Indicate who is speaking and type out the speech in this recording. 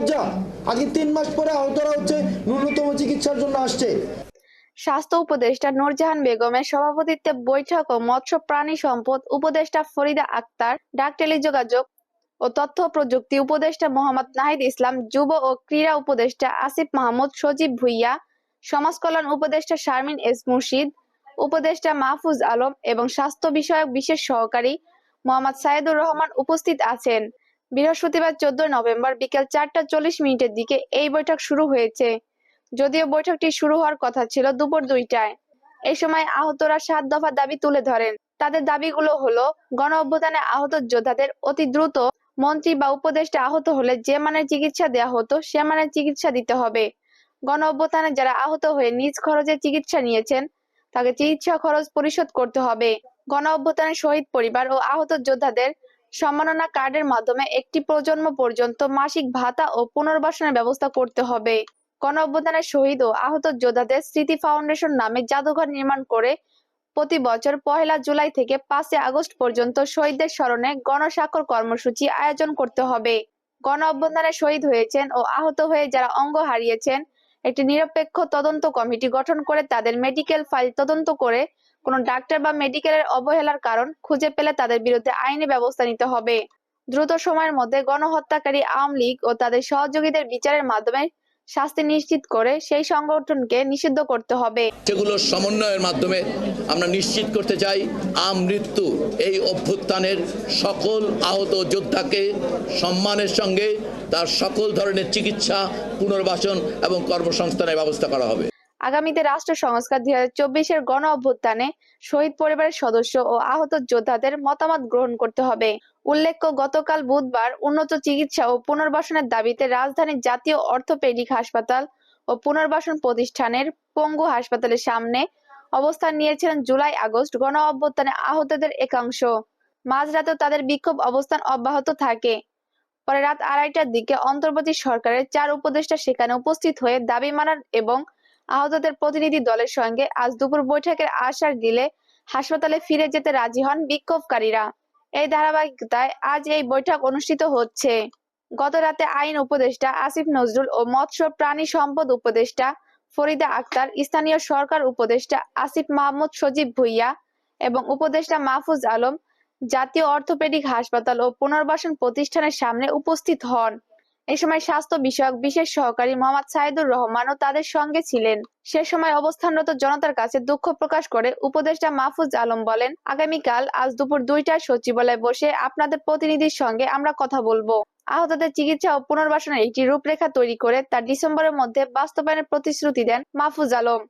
Speaker 1: লজ্জা। আজকে 3 মাস পরে আহতরা হচ্ছে ন্যূনতম চিকিৎসার জন্য আসছে।
Speaker 2: স্বাস্থ্য উপদেষ্টা নূরজাহান বেগমের সভাপতিত্বে বৈঠক ও মৎস্য প্রাণী সম্পদ উপদেষ্টা ফরিদা আক্তার, ডাক টেলিযোগাযোগ ও তথ্য প্রযুক্তি উপদেষ্টা মোহাম্মদ নাহিদ ইসলাম, যুব ও ক্রীড়া উপদেষ্টা আসিফ মাহমুদ, সজীব ভুঁইয়া, সমাজ কল্যাণ উপদেষ্টা শারমিন এস মুর্শিদ, উপদেষ্টা মাহফুজ আলম এবং স্বাস্থ্য বিষয়ক বিশেষ সহকারী মোহাম্মদ সাইদুর রহমান উপস্থিত আছেন। বৃহস্পতিবার 14 নভেম্বর বিকেল 4টা 40 মিনিটের দিকে এই বৈঠক শুরু হয়েছে। যদিও বৈঠকটি শুরু হওয়ার কথা ছিল দুপুর 2টায়। এই সময় আহতরা 7 দফা দাবি তুলে ধরেন। তাদের দাবিগুলো হলো, গণ অভ্যুত্থানে আহত যোদ্ধাদের অতি দ্রুত মন্ত্রী বা উপদেষ্টা আহত হলে যে মানের চিকিৎসা দেওয়া হতো সে মানের চিকিৎসা দিতে হবে। গণ অভ্যুত্থানে যারা আহত হয়ে নিজ খরচে চিকিৎসা নিয়েছেন তাকে চিকিৎসা খরচ পরিশোধ করতে হবে। গণ অভ্যুত্থানের শহীদ পরিবার ও আহত যোদ্ধাদের সম্মাননা কার্ডের মাধ্যমে একটি প্রজন্ম পর্যন্ত মাসিক ভাতা ও পুনর্বাসনের ব্যবস্থা করতে হবে। গণ অভ্যুত্থানের শহীদ ও আহত যোদ্ধাদের স্মৃতি ফাউন্ডেশন নামে জাদুঘর নির্মাণ করে প্রতি বছর 1 জুলাই থেকে 5 আগস্ট পর্যন্ত শহীদদের স্মরণে গণস্বাক্ষর কর্মসূচি আয়োজন করতে হবে। গণ অভ্যুত্থানে শহীদ হয়েছেন ও আহত হয়ে যারা অঙ্গ হারিয়েছেন একটি নিরপেক্ষ তদন্ত কমিটি গঠন করে তাদের মেডিকেল ফাইল তদন্ত করে কোনো ডাক্তার বা মেডিকেলের অবহেলার কারণ খুঁজে পেলে তাদের বিরুদ্ধে আইনি ব্যবস্থা নিতে হবে। দ্রুত সময়ের মধ্যে গণহত্যাকারী আওয়ামী লীগ ও তাদের সহযোগীদের বিচারের মাধ্যমে শাস্তি নিশ্চিত করে সেই সংগঠনকে নিষিদ্ধ করতে হবে।
Speaker 3: সেগুলোর সমন্বয়ের মাধ্যমে আমরা নিশ্চিত করতে চাই আমৃত্যু এই অভ্যুত্থানের সকল আহত যোদ্ধাকে সম্মানের সঙ্গে তার সকল ধরনের চিকিৎসা, পুনর্বাসন এবং কর্মসংস্থানের ব্যবস্থা করা হবে।
Speaker 2: আগামীতে রাষ্ট্র সংস্কার 2024-এর গণ অভ্যুত্থানে শহীদ পরিবারের সদস্য ও আহত যোদ্ধাদের মতামত গ্রহণ করতে হবে। উল্লেখ্য, গতকাল বুধবার উন্নত চিকিৎসা ও পুনর্বাসনের দাবিতে রাজধানীর জাতীয় অর্থোপেডিক হাসপাতাল ও পুনর্বাসন প্রতিষ্ঠানের পঙ্গু হাসপাতালের সামনে অবস্থান নিয়েছিলেন জুলাই-আগস্ট গণ অভ্যুত্থানে আহতদের একাংশ। মাঝরাতেও তাদের বিক্ষোভ অবস্থান অব্যাহত থাকে। পরে রাত 2:30টার দিকে অন্তর্বর্তী সরকারের 4 উপদেষ্টা সেখানে উপস্থিত হয়ে দাবি মানার এবং আহতদের প্রতিনিধি দলের সঙ্গে আজ দুপুর বৈঠকের আশ্বাস দিলে হাসপাতালে ফিরে যেতে রাজি হন বিক্ষোভকারীরা। এই ধারাবাহিকতায় আজ এই বৈঠক অনুষ্ঠিত হচ্ছে। গত রাতে আইন উপদেষ্টা আসিফ নজরুল ও মৎস্য প্রাণী সম্পদ উপদেষ্টা ফরিদা আক্তার, স্থানীয় সরকার উপদেষ্টা আসিফ মাহমুদ, সজীব ভুঁইয়া এবং উপদেষ্টা মাহফুজ আলম জাতীয় অর্থোপেডিক হাসপাতাল ও পুনর্বাসন প্রতিষ্ঠানের সামনে উপস্থিত হন। এ সময় স্বাস্থ্য বিষয়ক বিশেষ সহকারী মোহাম্মদ সাইদুর রহমানও তাদের সঙ্গে ছিলেন। সে সময় অবস্থানরত জনতার কাছে দুঃখ প্রকাশ করে উপদেষ্টা মাহফুজ আলম বলেন, আগামীকাল আজ দুপুর 2টায় সচিবালয়ে বসে আপনাদের প্রতিনিধির সঙ্গে আমরা কথা বলবো। আহতদের চিকিৎসা ও পুনর্বাসনের একটি রূপরেখা তৈরি করে তা ডিসেম্বরের মধ্যে বাস্তবায়নের প্রতিশ্রুতি দেন মাহফুজ আলম।